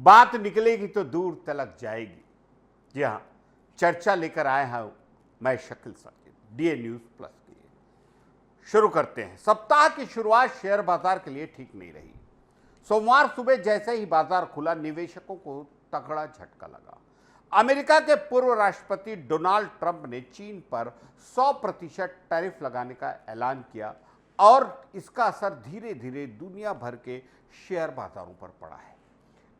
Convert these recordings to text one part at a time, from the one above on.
बात निकलेगी तो दूर तलक जाएगी। जी हाँ, चर्चा लेकर आए हैं मैं Shakeel Saqib, DA news plus के लिए। शुरू करते हैं। सप्ताह की शुरुआत शेयर बाजार के लिए ठीक नहीं रही। सोमवार सुबह जैसे ही बाजार खुला, निवेशकों को तगड़ा झटका लगा। अमेरिका के पूर्व राष्ट्रपति डोनाल्ड ट्रंप ने चीन पर 100% टैरिफ लगाने का ऐलान किया और इसका असर धीरे धीरे दुनिया भर के शेयर बाजारों पर पड़ा है।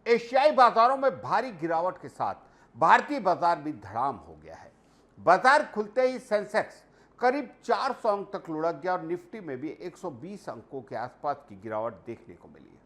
एशियाई बाजारों में भारी गिरावट के साथ भारतीय बाजार भी धड़ाम हो गया है। बाजार खुलते ही सेंसेक्स करीब 400 अंक तक लुढ़क गया और निफ्टी में भी 120 अंकों के आसपास की गिरावट देखने को मिली है।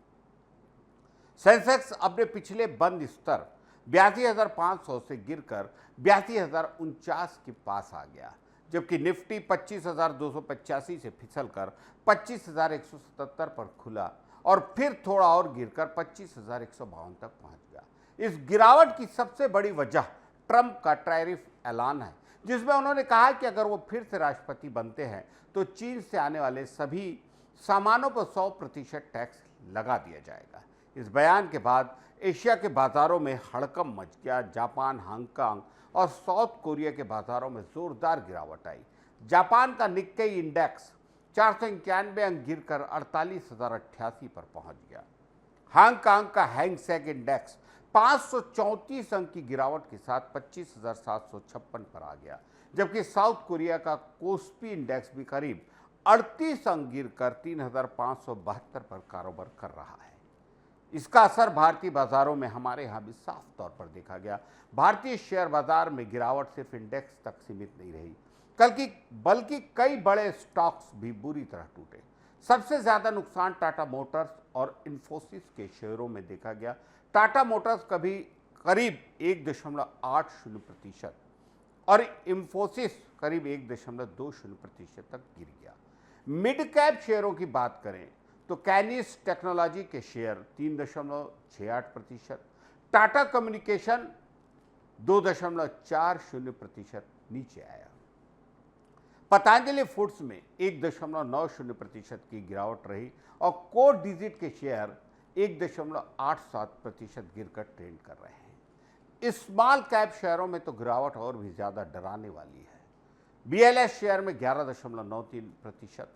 सेंसेक्स अपने पिछले बंद स्तर 82,500 से गिरकर 82,049 के पास आ गया, जबकि निफ्टी 25,285 से फिसलकर 25,177 पर खुला और फिर थोड़ा और गिरकर 25,152 तक पहुंच गया। इस गिरावट की सबसे बड़ी वजह ट्रंप का टैरिफ ऐलान है, जिसमें उन्होंने कहा कि अगर वो फिर से राष्ट्रपति बनते हैं तो चीन से आने वाले सभी सामानों पर 100% टैक्स लगा दिया जाएगा। इस बयान के बाद एशिया के बाजारों में हड़कंप मच गया। जापान, हांगकांग और साउथ कोरिया के बाजारों में जोरदार गिरावट आई। जापान का निक्केई इंडेक्स 491 अंक गिरकर 48,088 पर पहुंच गया। हांगकांग का हैंग सेंग इंडेक्स 534 अंक की गिरावट के साथ 25,756 पर आ गया, जबकि साउथ कोरिया का कोस्पी इंडेक्स भी करीब 38 अंक गिरकर 3,572 पर कारोबार कर रहा है। इसका असर भारतीय बाजारों में हमारे यहाँ भी साफ तौर पर देखा गया। भारतीय शेयर बाजार में गिरावट सिर्फ इंडेक्स तक सीमित नहीं रही, बल्कि कई बड़े स्टॉक्स भी बुरी तरह टूटे। सबसे ज्यादा नुकसान टाटा मोटर्स और इंफोसिस के शेयरों में देखा गया। टाटा मोटर्स करीब 1.80% और इंफोसिस करीब 1.20% तक गिर गया। मिड कैप शेयरों की बात करें तो कैनिस टेक्नोलॉजी के शेयर 3.68%, टाटा कम्युनिकेशन 2.40% नीचे आया। पतंजलि फूड्स में 1.90% की गिरावट रही और कोड डिजिट के शेयर 1.87% गिरकर ट्रेंड कर रहे हैं। स्मॉल कैप शेयरों में तो गिरावट और भी ज्यादा डराने वाली है। बीएलएस शेयर में 11.93%,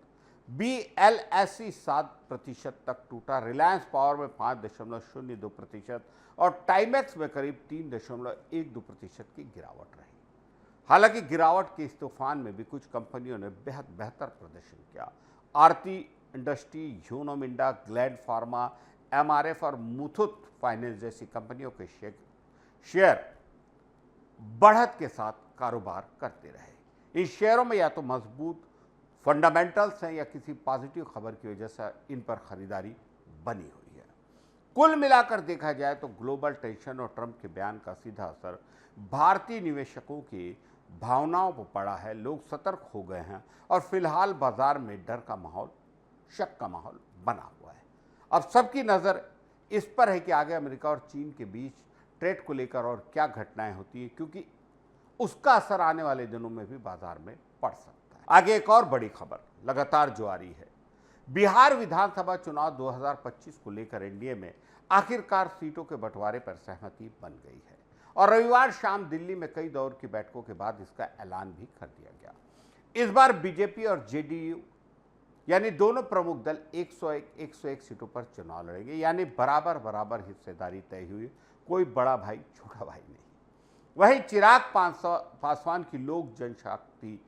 BLSE 7% तक टूटा। रिलायंस पावर में 5.02% और टाइमेक्स में करीब 3.12% की गिरावट रही। हालांकि गिरावट के इस तूफान में भी कुछ कंपनियों ने बेहद बेहतर प्रदर्शन किया। आरती इंडस्ट्री, यूनो मिंडा, ग्लैड फार्मा, MRF और मुथूट फाइनेंस जैसी कंपनियों के शेयर बढ़त के साथ कारोबार करते रहे। इन शेयरों में या तो मजबूत फंडामेंटल्स हैं या किसी पॉजिटिव खबर की वजह से इन पर खरीदारी बनी हुई है। कुल मिलाकर देखा जाए तो ग्लोबल टेंशन और ट्रंप के बयान का सीधा असर भारतीय निवेशकों की भावनाओं पर पड़ा है। लोग सतर्क हो गए हैं और फिलहाल बाजार में डर का माहौल, शक का माहौल बना हुआ है। अब सबकी नज़र इस पर है कि आगे अमेरिका और चीन के बीच ट्रेड को लेकर और क्या घटनाएं होती हैं, क्योंकि उसका असर आने वाले दिनों में भी बाजार में पड़ सकता है। आगे एक और बड़ी खबर लगातार जो आ रही है, बिहार विधानसभा चुनाव 2025 को लेकर एनडीए में आखिरकार सीटों के बंटवारे पर सहमति बन गई है और रविवार शाम दिल्ली में कई दौर की बैठकों के बाद इसका ऐलान भी कर दिया गया। इस बार बीजेपी और जेडीयू यानी दोनों प्रमुख दल 101 सीटों पर चुनाव लड़ेंगे, यानी बराबर बराबर हिस्सेदारी तय हुई, कोई बड़ा भाई छोटा भाई नहीं। वहीं चिराग पासवान की लोक जनशक्ति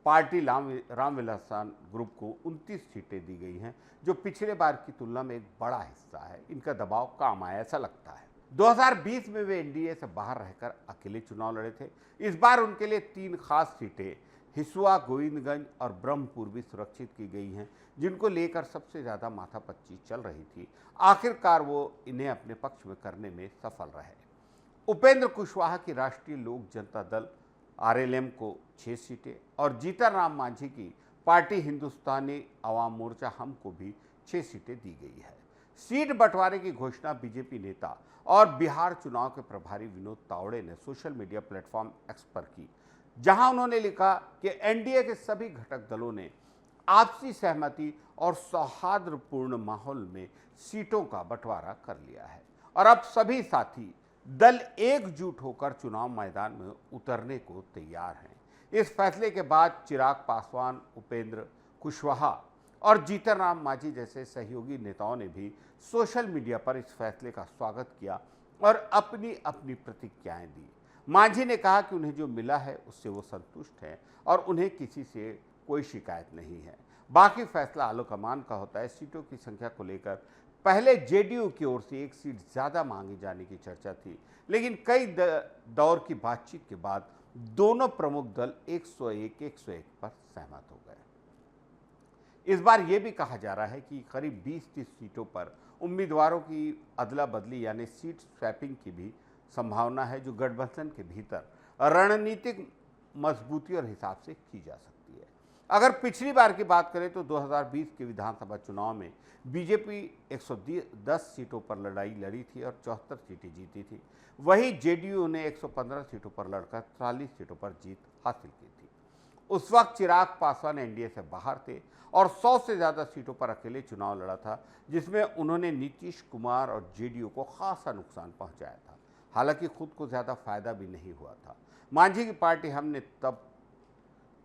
पार्टी रामविलास ग्रुप को 29 सीटें दी गई हैं, जो पिछले बार की तुलना में एक बड़ा हिस्सा है। इनका दबाव काम आया ऐसा लगता है। 2020 में वे एनडीए से बाहर रहकर अकेले चुनाव लड़े थे। इस बार उनके लिए 3 खास सीटें हिसुआ, गोविंदगंज और ब्रह्मपुर भी सुरक्षित की गई हैं, जिनको लेकर सबसे ज़्यादा माथापच्ची चल रही थी। आखिरकार वो इन्हें अपने पक्ष में करने में सफल रहे। उपेंद्र कुशवाहा की राष्ट्रीय लोक जनता दल RLM को 6 सीटें और जीतन राम मांझी की पार्टी हिंदुस्तानी अवाम मोर्चा हम को भी 6 सीटें दी गई है। सीट बंटवारे की घोषणा बीजेपी नेता और बिहार चुनाव के प्रभारी विनोद तावड़े ने सोशल मीडिया प्लेटफॉर्म एक्स पर की, जहां उन्होंने लिखा कि एनडीए के सभी घटक दलों ने आपसी सहमति और सौहार्दपूर्ण माहौल में सीटों का बंटवारा कर लिया है और अब सभी साथी दल एकजुट होकर चुनाव मैदान में उतरने को तैयार हैं। इस फैसले के बाद चिराग पासवान, उपेंद्र कुशवाहा और जीतन राम मांझी जैसे सहयोगी नेताओं ने भी सोशल मीडिया पर इस फैसले का स्वागत किया और अपनी अपनी प्रतिक्रियाएं दी। मांझी ने कहा कि उन्हें जो मिला है उससे वो संतुष्ट हैं और उन्हें किसी से कोई शिकायत नहीं है। बाकी फैसला आलोकमान का होता है। सीटों की संख्या को लेकर पहले जेडीयू की ओर से एक सीट ज्यादा मांगी जाने की चर्चा थी, लेकिन कई दौर की बातचीत के बाद दोनों प्रमुख दल 101 पर सहमत हो गए। इस बार यह भी कहा जा रहा है कि करीब 20-30 सीटों पर उम्मीदवारों की अदला बदली यानी सीट स्वैपिंग की भी संभावना है, जो गठबंधन के भीतर रणनीतिक मजबूती और हिसाब से की जा सकती है। अगर पिछली बार की बात करें तो 2020 के विधानसभा चुनाव में बीजेपी 110 सीटों पर लड़ाई लड़ी थी और 74 सीटें जीती थी। वहीं जेडीयू ने 115 सीटों पर लड़कर 43 सीटों पर जीत हासिल की थी। उस वक्त चिराग पासवान एनडीए से बाहर थे और 100 से ज्यादा सीटों पर अकेले चुनाव लड़ा था, जिसमें उन्होंने नीतीश कुमार और जेडीयू को खासा नुकसान पहुंचाया था। हालांकि खुद को ज्यादा फायदा भी नहीं हुआ था। मांझी की पार्टी हमने तब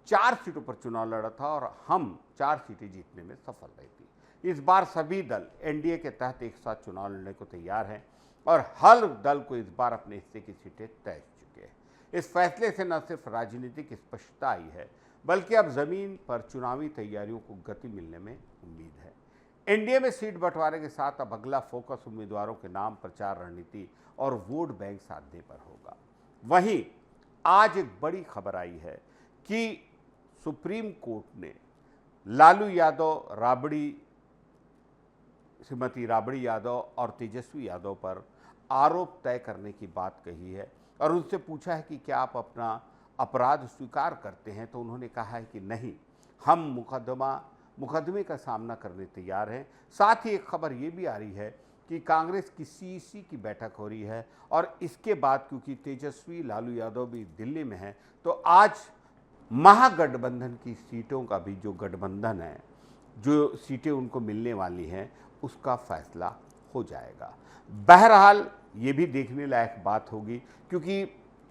4 सीटों पर चुनाव लड़ा था और हम 4 सीटें जीतने में सफल रही थी। इस बार सभी दल एनडीए के तहत एक साथ चुनाव लड़ने को तैयार हैं और हर दल को इस बार अपने हिस्से की सीटें तय चुके हैं। इस फैसले से न सिर्फ राजनीतिक स्पष्टता आई है, बल्कि अब जमीन पर चुनावी तैयारियों को गति मिलने में उम्मीद है। एनडीए में सीट बंटवारे के साथ अब अगला फोकस उम्मीदवारों के नाम, प्रचार रणनीति और वोट बैंक साधने पर होगा। वहीं आज एक बड़ी खबर आई है कि सुप्रीम कोर्ट ने लालू यादव, श्रीमती राबड़ी यादव और तेजस्वी यादव पर आरोप तय करने की बात कही है और उनसे पूछा है कि क्या आप अपना अपराध स्वीकार करते हैं, तो उन्होंने कहा है कि नहीं, हम मुकदमे का सामना करने तैयार हैं। साथ ही एक खबर ये भी आ रही है कि कांग्रेस की सीईसी की बैठक हो रही है और इसके बाद क्योंकि तेजस्वी, लालू यादव भी दिल्ली में हैं, तो आज महागठबंधन की सीटों का भी जो गठबंधन है, जो सीटें उनको मिलने वाली हैं, उसका फैसला हो जाएगा। बहरहाल ये भी देखने लायक बात होगी क्योंकि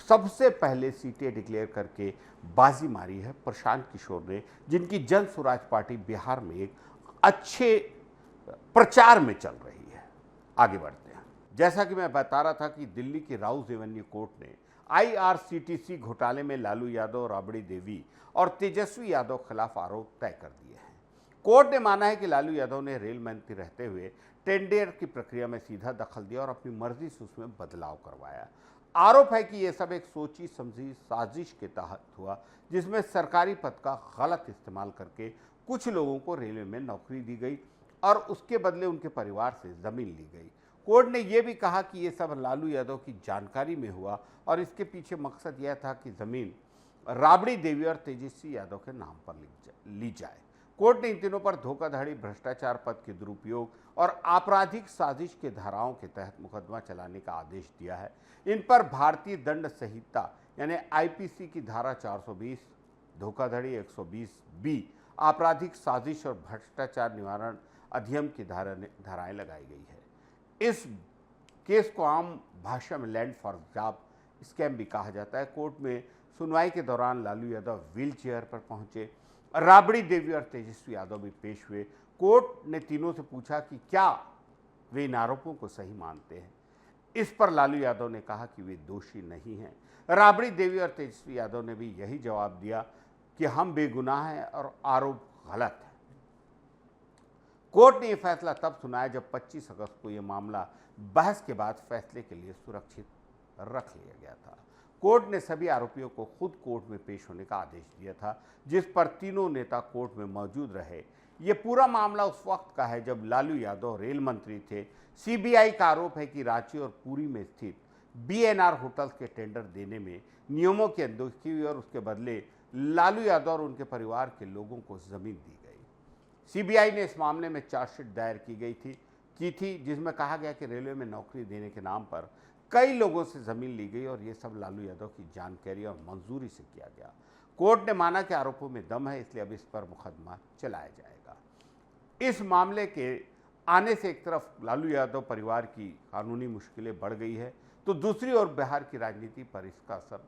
सबसे पहले सीटें डिक्लेयर करके बाजी मारी है प्रशांत किशोर ने, जिनकी जन स्वराज पार्टी बिहार में एक अच्छे प्रचार में चल रही है। आगे बढ़ते हैं। जैसा कि मैं बता रहा था कि दिल्ली की राउज एवेन्यू कोर्ट ने आईआरसीटीसी घोटाले में लालू यादव, राबड़ी देवी और तेजस्वी यादव खिलाफ आरोप तय कर दिए हैं। कोर्ट ने माना है कि लालू यादव ने रेल मंत्री रहते हुए टेंडर की प्रक्रिया में सीधा दखल दिया और अपनी मर्जी से उसमें बदलाव करवाया। आरोप है कि यह सब एक सोची समझी साजिश के तहत हुआ, जिसमें सरकारी पद का गलत इस्तेमाल करके कुछ लोगों को रेलवे में नौकरी दी गई और उसके बदले उनके परिवार से जमीन ली गई। कोर्ट ने यह भी कहा कि यह सब लालू यादव की जानकारी में हुआ और इसके पीछे मकसद यह था कि जमीन राबड़ी देवी और तेजस्वी यादव के नाम पर ली जाए। कोर्ट ने इन तीनों पर धोखाधड़ी, भ्रष्टाचार, पद के दुरुपयोग और आपराधिक साजिश के धाराओं के तहत मुकदमा चलाने का आदेश दिया है। इन पर भारतीय दंड संहिता यानी आईपीसी की धारा 420, धोखाधड़ी 120B, आपराधिक साजिश और भ्रष्टाचार निवारण अधिनियम की धाराएं लगाई गई है। इस केस को आम भाषा में लैंड फॉर जॉब स्कैम भी कहा जाता है। कोर्ट में सुनवाई के दौरान लालू यादव व्हील चेयर पर पहुंचे, राबड़ी देवी और तेजस्वी यादव भी पेश हुए। कोर्ट ने तीनों से पूछा कि क्या वे इन आरोपों को सही मानते हैं। इस पर लालू यादव ने कहा कि वे दोषी नहीं हैं। राबड़ी देवी और तेजस्वी यादव ने भी यही जवाब दिया कि हम बेगुनाह हैं और आरोप गलत है। कोर्ट ने यह फैसला तब सुनाया जब 25 अगस्त को यह मामला बहस के बाद फैसले के लिए सुरक्षित रख लिया गया था। कोर्ट ने सभी आरोपियों को खुद कोर्ट में पेश होने का आदेश दिया था, जिस पर तीनों नेता कोर्ट में मौजूद रहे। ये पूरा मामला उस वक्त का है जब लालू यादव रेल मंत्री थे। सीबीआई का आरोप है कि रांची और पुरी में स्थित बीएनआर होटल्स के टेंडर देने में नियमों की अनदेखी हुई और उसके बदले लालू यादव और उनके परिवार के लोगों को जमीन दी गई। सीबीआई ने इस मामले में चार्जशीट दायर की थी जिसमें कहा गया कि रेलवे में नौकरी देने के नाम पर कई लोगों से जमीन ली गई और ये सब लालू यादव की जानकारी और मंजूरी से किया गया। कोर्ट ने माना कि आरोपों में दम है, इसलिए अब इस पर मुकदमा चलाया जाएगा। इस मामले के आने से एक तरफ लालू यादव परिवार की कानूनी मुश्किलें बढ़ गई है, तो दूसरी ओर बिहार की राजनीति पर इसका असर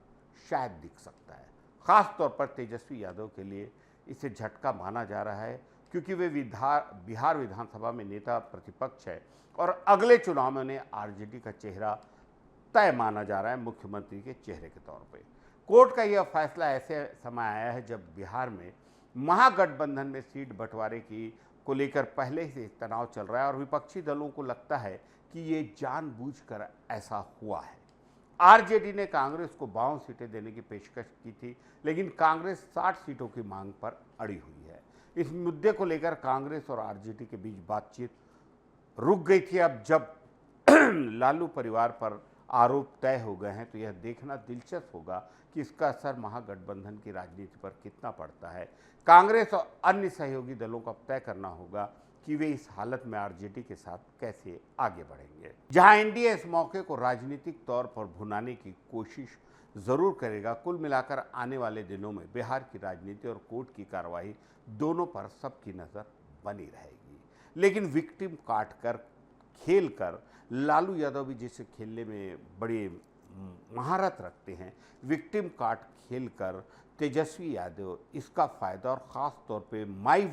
शायद दिख सकता है। खास तौर पर तेजस्वी यादव के लिए इसे झटका माना जा रहा है, क्योंकि वे बिहार विधानसभा में नेता प्रतिपक्ष है और अगले चुनाव में उन्हें आरजेडी का चेहरा तय माना जा रहा है मुख्यमंत्री के चेहरे के तौर पे। कोर्ट का यह फैसला ऐसे समय आया है जब बिहार में महागठबंधन में सीट बंटवारे को लेकर पहले से तनाव चल रहा है और विपक्षी दलों को लगता है कि ये जानबूझकर ऐसा हुआ है। आरजेडी ने कांग्रेस को 52 सीटें देने की पेशकश की थी, लेकिन कांग्रेस 60 सीटों की मांग पर अड़ी हुई है। इस मुद्दे को लेकर कांग्रेस और आरजेडी के बीच बातचीत रुक गई थी। अब जब लालू परिवार पर आरोप तय हो गए हैं, तो यह देखना दिलचस्प होगा कि इसका असर महागठबंधन की राजनीति पर कितना पड़ता है। कांग्रेस और अन्य सहयोगी दलों को तय करना होगा कि वे इस हालत में आरजेडी के साथ कैसे आगे बढ़ेंगे। जहां एनडीए इस मौके को राजनीतिक तौर पर भुनाने की कोशिश जरूर करेगा, कुल मिलाकर आने वाले दिनों में बिहार की राजनीति और कोर्ट की कार्रवाई दोनों पर सबकी नज़र बनी रहेगी। लेकिन विक्टिम काट कर खेल कर लालू यादव भी जिसे खेलने में बड़े महारत रखते हैं, विक्टिम कार्ड खेलकर तेजस्वी यादव इसका फ़ायदा और ख़ास तौर पे माई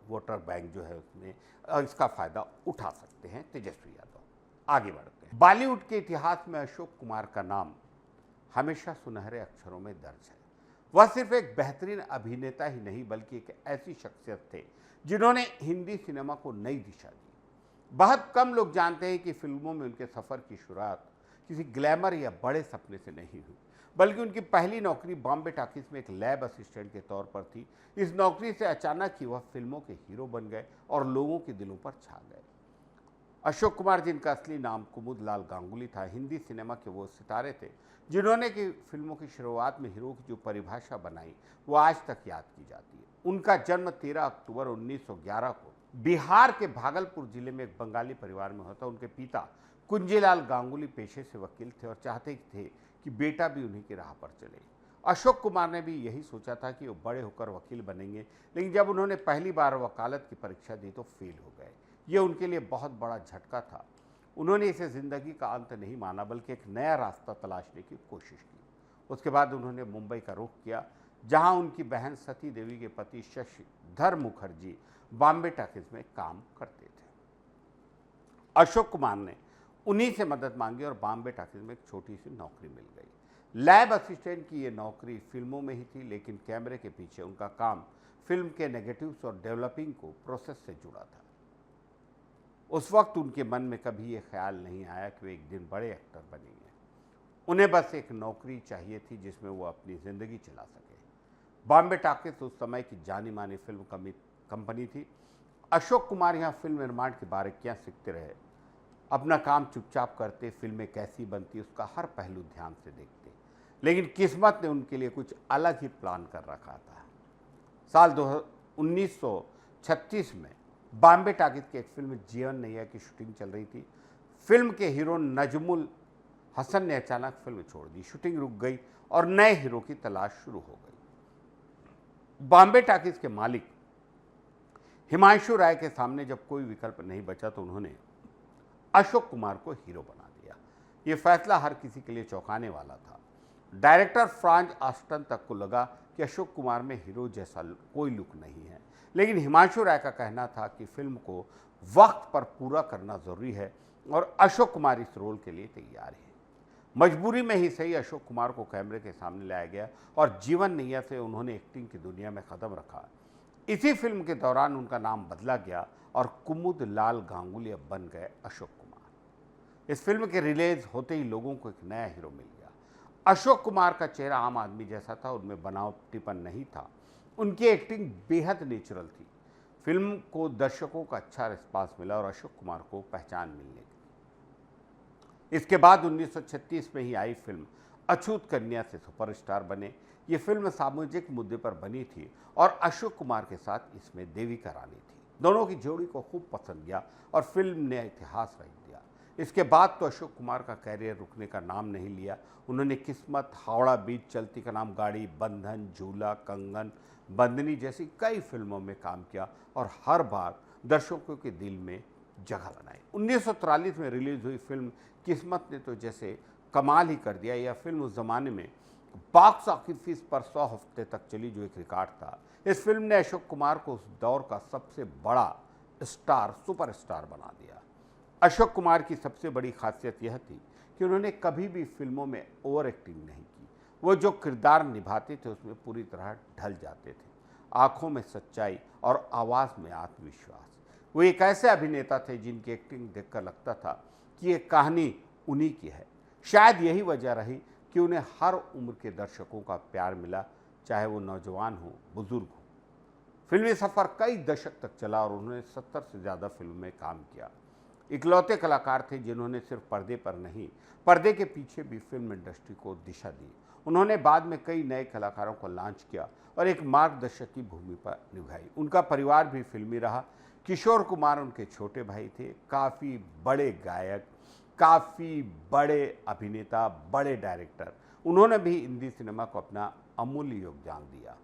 वोटर बैंक जो है उसमें इसका फ़ायदा उठा सकते हैं तेजस्वी यादव। आगे बढ़ते हैं। बॉलीवुड के इतिहास में अशोक कुमार का नाम हमेशा सुनहरे अक्षरों में दर्ज है। वह सिर्फ एक बेहतरीन अभिनेता ही नहीं, बल्कि एक ऐसी शख्सियत थे जिन्होंने हिंदी सिनेमा को नई दिशा दी। बहुत कम लोग जानते हैं कि फिल्मों में उनके सफ़र की शुरुआत किसी ग्लैमर या बड़े सपने से नहीं हुई, बल्कि उनकी पहली नौकरी बॉम्बे टॉकीज में एक लैब असिस्टेंट के तौर पर थी। इस नौकरी से अचानक ही वह फिल्मों के हीरो बन गए और लोगों के दिलों पर छा गए। अशोक कुमार, जिनका असली नाम कुमुदलाल गांगुली था, हिंदी सिनेमा के वो सितारे थे जिन्होंने की फिल्मों की शुरुआत में हीरो की जो परिभाषा बनाई वो आज तक याद की जाती है। उनका जन्म 13 अक्टूबर 1911 को बिहार के भागलपुर जिले में एक बंगाली परिवार में होता। उनके पिता कुंजीलाल गांगुली पेशे से वकील थे और चाहते थे कि बेटा भी उन्हीं की राह पर चले। अशोक कुमार ने भी यही सोचा था कि वो बड़े होकर वकील बनेंगे, लेकिन जब उन्होंने पहली बार वकालत की परीक्षा दी तो फेल हो गए। ये उनके लिए बहुत बड़ा झटका था। उन्होंने इसे ज़िंदगी का अंत नहीं माना, बल्कि एक नया रास्ता तलाशने की कोशिश की। उसके बाद उन्होंने मुंबई का रुख किया, जहां उनकी बहन सती देवी के पति शशिधर मुखर्जी बॉम्बे टॉकीज में काम करते थे। अशोक कुमार ने उन्हीं से मदद मांगी और बॉम्बे टॉकीज में एक छोटी सी नौकरी मिल गई। लैब असिस्टेंट की ये नौकरी फिल्मों में ही थी, लेकिन कैमरे के पीछे उनका काम फिल्म के नेगेटिव्स और डेवलपिंग को प्रोसेस से जुड़ा था। उस वक्त उनके मन में कभी ये ख्याल नहीं आया कि वे एक दिन बड़े एक्टर बनेंगे। उन्हें बस एक नौकरी चाहिए थी जिसमें वो अपनी ज़िंदगी चला सके। बॉम्बे टॉकीज उस समय की जानी मानी फिल्म कंपनी थी। अशोक कुमार यहाँ फिल्म निर्माण की बारीकियाँ सीखते रहे, अपना काम चुपचाप करते, फिल्में कैसी बनती उसका हर पहलू ध्यान से देखते। लेकिन किस्मत ने उनके लिए कुछ अलग ही प्लान कर रखा था। साल 1936 में बॉम्बे टॉकीज की एक फिल्म जीवन नैया की शूटिंग चल रही थी। फिल्म के हीरो नजमुल हसन ने अचानक फिल्म छोड़ दी, शूटिंग रुक गई और नए हीरो की तलाश शुरू हो गई। बॉम्बे टॉकीज के मालिक हिमांशु राय के सामने जब कोई विकल्प नहीं बचा तो उन्होंने अशोक कुमार को हीरो बना दिया। ये फैसला हर किसी के लिए चौंकाने वाला था। डायरेक्टर फ्रांज ऑस्टन तक को लगा कि अशोक कुमार में हीरो जैसा कोई लुक नहीं है, लेकिन हिमांशु राय का कहना था कि फिल्म को वक्त पर पूरा करना जरूरी है और अशोक कुमार इस रोल के लिए तैयार है। मजबूरी में ही सही अशोक कुमार को कैमरे के सामने लाया गया और जीवन नैया से उन्होंने एक्टिंग की दुनिया में कदम रखा। इसी फिल्म के दौरान उनका नाम बदला गया और कुमुदलाल गांगुली बन गए अशोक कुमार। इस फिल्म के रिलीज होते ही लोगों को एक नया हीरो मिल गया। अशोक कुमार का चेहरा आम आदमी जैसा था, उनमें बनावटीपन नहीं था। उनकी एक्टिंग बेहद नेचुरल थी। फिल्म को दर्शकों का अच्छा रिस्पांस मिला और अशोक कुमार को पहचान मिलने लगी। इसके बाद 1936 में ही आई फिल्म अछूत कन्या से सुपरस्टार बने। ये फिल्म सामाजिक मुद्दे पर बनी थी और अशोक कुमार के साथ इसमें देविका रानी थी। दोनों की जोड़ी को खूब पसंद किया और फिल्म ने इतिहास रच दिया। इसके बाद तो अशोक कुमार का कैरियर रुकने का नाम नहीं लिया। उन्होंने किस्मत, हावड़ा बीच, चलती का नाम गाड़ी, बंधन, झूला, कंगन, बंदनी जैसी कई फिल्मों में काम किया और हर बार दर्शकों के दिल में जगह बनाई। 1943 में रिलीज हुई फिल्म किस्मत ने तो जैसे कमाल ही कर दिया। यह फिल्म उस जमाने में बॉक्स ऑफिस पर 100 हफ्ते तक चली, जो एक रिकॉर्ड था। इस फिल्म ने अशोक कुमार को उस दौर का सबसे बड़ा स्टार, सुपरस्टार बना दिया। अशोक कुमार की सबसे बड़ी खासियत यह थी कि उन्होंने कभी भी फिल्मों में ओवर एक्टिंग नहीं की। वो जो किरदार निभाते थे उसमें पूरी तरह ढल जाते थे। आंखों में सच्चाई और आवाज़ में आत्मविश्वास। वो एक ऐसे अभिनेता थे जिनकी एक्टिंग देखकर लगता था कि ये कहानी उन्हीं की है। शायद यही वजह रही कि उन्हें हर उम्र के दर्शकों का प्यार मिला, चाहे वो नौजवान हो, बुजुर्ग हो। फिल्मी सफ़र कई दशक तक चला और उन्होंने 70 से ज़्यादा फिल्मों में काम किया। इकलौते कलाकार थे जिन्होंने सिर्फ पर्दे पर नहीं, पर्दे के पीछे भी फिल्म इंडस्ट्री को दिशा दी। उन्होंने बाद में कई नए कलाकारों को लॉन्च किया और एक मार्गदर्शक की भूमिका निभाई। उनका परिवार भी फिल्मी रहा। किशोर कुमार उनके छोटे भाई थे, काफ़ी बड़े गायक, काफ़ी बड़े अभिनेता, बड़े डायरेक्टर। उन्होंने भी हिंदी सिनेमा को अपना अमूल्य योगदान दिया।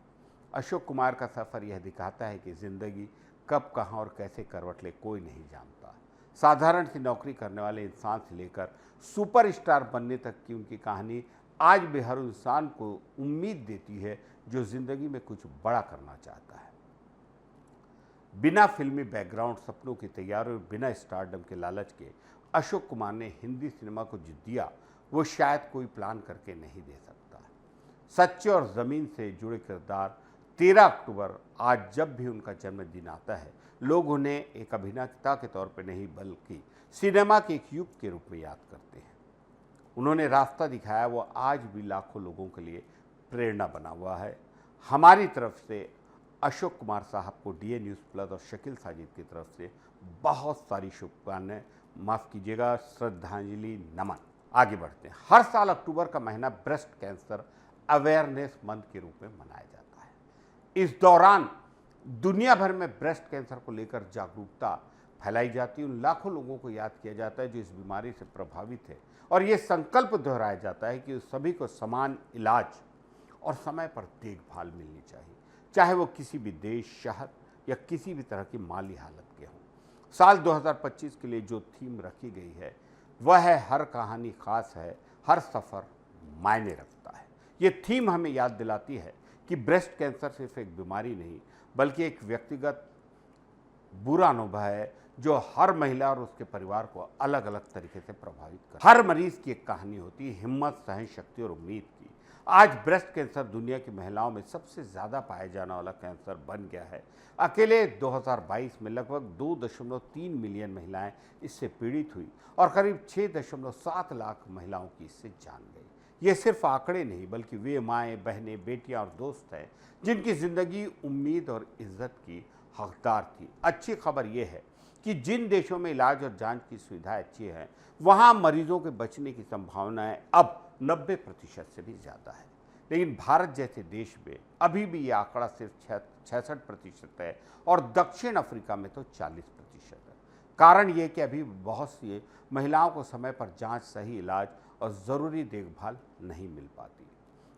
अशोक कुमार का सफ़र यह दिखाता है कि ज़िंदगी कब, कहाँ और कैसे करवट ले कोई नहीं जानता। साधारण सी नौकरी करने वाले इंसान से लेकर सुपरस्टार बनने तक की उनकी कहानी आज भी हर इंसान को उम्मीद देती है जो ज़िंदगी में कुछ बड़ा करना चाहता है। बिना फिल्मी बैकग्राउंड, सपनों की तैयारी और बिना स्टारडम के लालच के अशोक कुमार ने हिंदी सिनेमा को जो दिया वो शायद कोई प्लान करके नहीं दे सकता। सच्चे और ज़मीन से जुड़े किरदार। 13 अक्टूबर, आज जब भी उनका जन्मदिन आता है, लोग उन्हें एक अभिनेता के तौर पर नहीं बल्कि सिनेमा के एक युग के रूप में याद करते हैं। उन्होंने रास्ता दिखाया, वो आज भी लाखों लोगों के लिए प्रेरणा बना हुआ है। हमारी तरफ से अशोक कुमार साहब को डीए न्यूज़ प्लस और शकील साजिद की तरफ से बहुत सारी शुभकामनाएं, माफ़ कीजिएगा, श्रद्धांजलि, नमन। आगे बढ़ते हैं। हर साल अक्टूबर का महीना ब्रेस्ट कैंसर अवेयरनेस मंथ के रूप में मनाया जाता है। इस दौरान दुनिया भर में ब्रेस्ट कैंसर को लेकर जागरूकता फैलाई जाती है। उन लाखों लोगों को याद किया जाता है जो इस बीमारी से प्रभावित है और ये संकल्प दोहराया जाता है कि उस सभी को समान इलाज और समय पर देखभाल मिलनी चाहिए, चाहे वो किसी भी देश, शहर या किसी भी तरह की माली हालत के हों। साल 2025 के लिए जो थीम रखी गई है वह है हर कहानी खास है, हर सफ़र मायने रखता है। ये थीम हमें याद दिलाती है कि ब्रेस्ट कैंसर सिर्फ एक बीमारी नहीं बल्कि एक व्यक्तिगत बुरा अनुभव है जो हर महिला और उसके परिवार को अलग अलग तरीके से प्रभावित करता है। हर मरीज की एक कहानी होती है, हिम्मत, सहन शक्ति और उम्मीद की। आज ब्रेस्ट कैंसर दुनिया की महिलाओं में सबसे ज़्यादा पाया जाने वाला कैंसर बन गया है। अकेले 2022 में लगभग 2.3 मिलियन महिलाएं इससे पीड़ित हुई और करीब 6.7 लाख महिलाओं की इससे जान गई। ये सिर्फ आंकड़े नहीं बल्कि वे माएँ, बहनें, बेटियां और दोस्त हैं जिनकी ज़िंदगी उम्मीद और इज्जत की हकदार थी। अच्छी खबर यह है कि जिन देशों में इलाज और जांच की सुविधाएं अच्छी हैं, वहां मरीजों के बचने की संभावनाएं अब 90% से भी ज़्यादा है। लेकिन भारत जैसे देश में अभी भी ये आंकड़ा सिर्फ 66% है और दक्षिण अफ्रीका में तो 40% है। कारण ये कि अभी बहुत सी महिलाओं को समय पर जांच, सही इलाज और ज़रूरी देखभाल नहीं मिल पाती।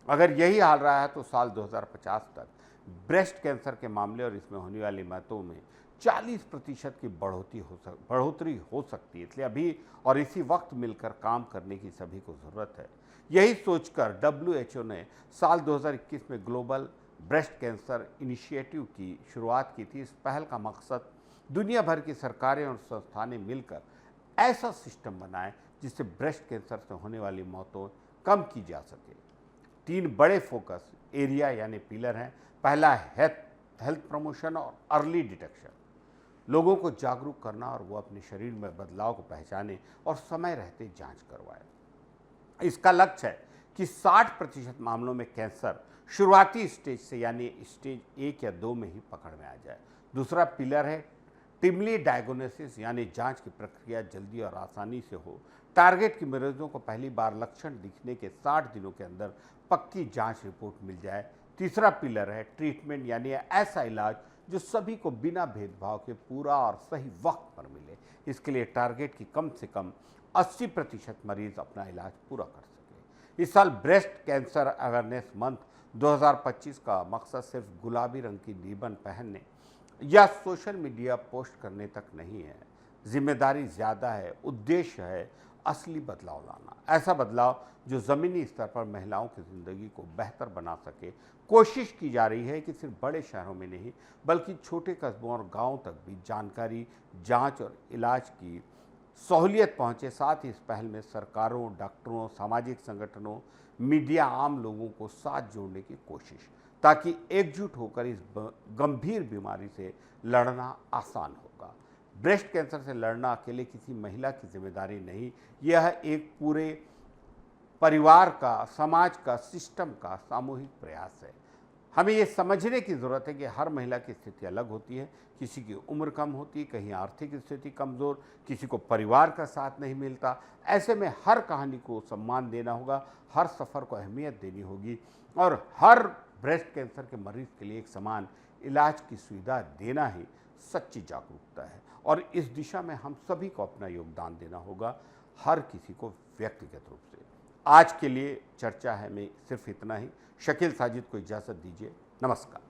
अगर यही हाल रहा है तो साल 2050 तक ब्रेस्ट कैंसर के मामले और इसमें होने वाली मौतों में 40% की बढ़ोतरी हो सकती है। इसलिए अभी और इसी वक्त मिलकर काम करने की सभी को ज़रूरत है। यही सोचकर WHO ने साल 2021 में ग्लोबल ब्रेस्ट कैंसर इनिशिएटिव की शुरुआत की थी। इस पहल का मकसद दुनिया भर की सरकारें और संस्थानें मिलकर ऐसा सिस्टम बनाएं जिससे ब्रेस्ट कैंसर से होने वाली मौतों कम की जा सके। 3 बड़े फोकस एरिया यानी पिलर हैं। पहला हेल्थ प्रमोशन और अर्ली डिटेक्शन, लोगों को जागरूक करना और वो अपने शरीर में बदलाव को पहचाने और समय रहते जांच करवाए। इसका लक्ष्य है कि 60% मामलों में कैंसर शुरुआती स्टेज से यानी स्टेज 1 या 2 में ही पकड़ में आ जाए। दूसरा पिलर है टिमली डायग्नोसिस यानी जांच की प्रक्रिया जल्दी और आसानी से हो। टारगेट के मरीजों को पहली बार लक्षण दिखने के 60 दिनों के अंदर पक्की जांच रिपोर्ट मिल जाए। तीसरा पिलर है ट्रीटमेंट यानी ऐसा इलाज जो सभी को बिना भेदभाव के पूरा और सही वक्त पर मिले। इसके लिए टारगेट की कम से कम 80% मरीज अपना इलाज पूरा कर सके। इस साल ब्रेस्ट कैंसर अवेयरनेस मंथ 2025 का मकसद सिर्फ गुलाबी रंग की रिबन पहनने या सोशल मीडिया पोस्ट करने तक नहीं है। जिम्मेदारी ज़्यादा है, उद्देश्य है असली बदलाव लाना। ऐसा बदलाव जो ज़मीनी स्तर पर महिलाओं की ज़िंदगी को बेहतर बना सके। कोशिश की जा रही है कि सिर्फ बड़े शहरों में नहीं बल्कि छोटे कस्बों और गाँव तक भी जानकारी, जांच और इलाज की सहूलियत पहुंचे। साथ ही इस पहल में सरकारों, डॉक्टरों, सामाजिक संगठनों, मीडिया, आम लोगों को साथ जोड़ने की कोशिश, ताकि एकजुट होकर इस गंभीर बीमारी से लड़ना आसान होगा। ब्रेस्ट कैंसर से लड़ना अकेले किसी महिला की जिम्मेदारी नहीं, यह एक पूरे परिवार का, समाज का, सिस्टम का सामूहिक प्रयास है। हमें ये समझने की ज़रूरत है कि हर महिला की स्थिति अलग होती है। किसी की उम्र कम होती, कहीं आर्थिक स्थिति कमज़ोर, किसी को परिवार का साथ नहीं मिलता। ऐसे में हर कहानी को सम्मान देना होगा, हर सफ़र को अहमियत देनी होगी और हर ब्रेस्ट कैंसर के मरीज के लिए एक समान इलाज की सुविधा देना ही सच्ची जागरूकता है। और इस दिशा में हम सभी को अपना योगदान देना होगा, हर किसी को व्यक्तिगत रूप से। आज के लिए चर्चा है में सिर्फ इतना ही। शकील साजिद को इजाज़त दीजिए। नमस्कार।